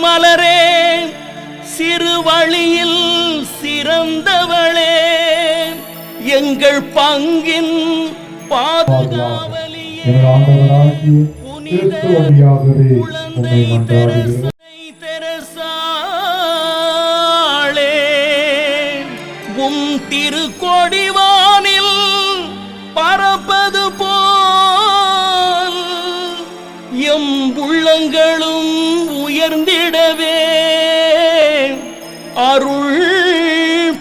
சிறுமலரே சிறுவழியில் சிறந்தவளே எங்கள் பங்கின் பாதுகாவலியே புனித குழந்தை தெரசாளே உம் திருக்கொடிவானில் பறப்பது போல் எம் உள்ளங்களும் உயர்ந்திடவே அருள்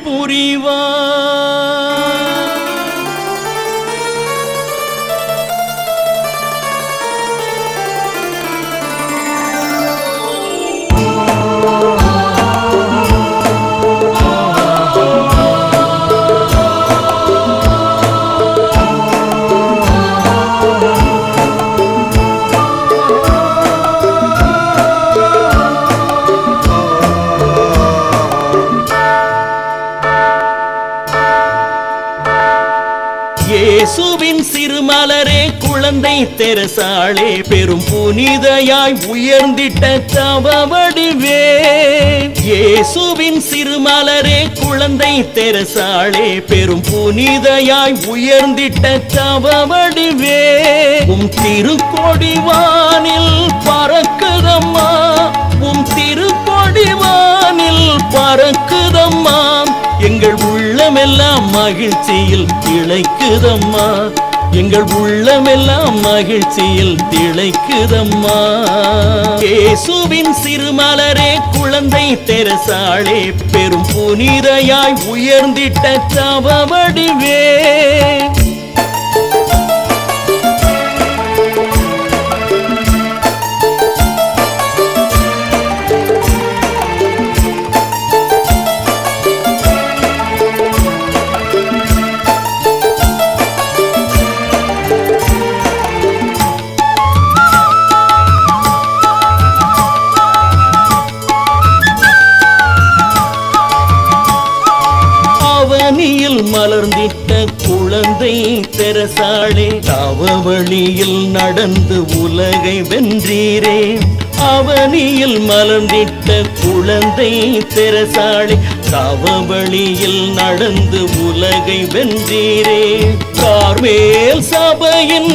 புரிவார். இயேசுவின் சிறுமலரே குழந்தை தெரசாளே பெரும் புனிதையாய் உயர்ந்திட்ட தவவடிவே. இயேசுவின் சிறுமலரே குழந்தை தெரசாளே பெரும் புனிதையாய் உயர்ந்திட்ட தவவடிவே. உம் திருக்கொடிவானில் பறக்குதம்மா, உம் திருக்கொடிவானில் பறக்குதம்மா, எங்கள் உள்ளமெல்லாம் மகிழ்ச்சியில் திளைக்குதம்மா, எங்கள் உள்ளமெல்லாம் மகிழ்ச்சியில் திளைக்குதம்மா. இயேசுவின் சிறுமலரே குழந்தை தெரசாளே பெரும் புனிதையாய் உயர்ந்திட்ட தவவடிவே. அவனியில் மலர்ந்திட்ட குழந்தை தெரசாளே தவவழியில் நடந்து உலகை வென்றீரே. அவனியில் மலர்ந்திட்ட குழந்தை தெரசாளே தவவழியில் நடந்து உலகை வென்றீரே. கார்மேல் சபையின்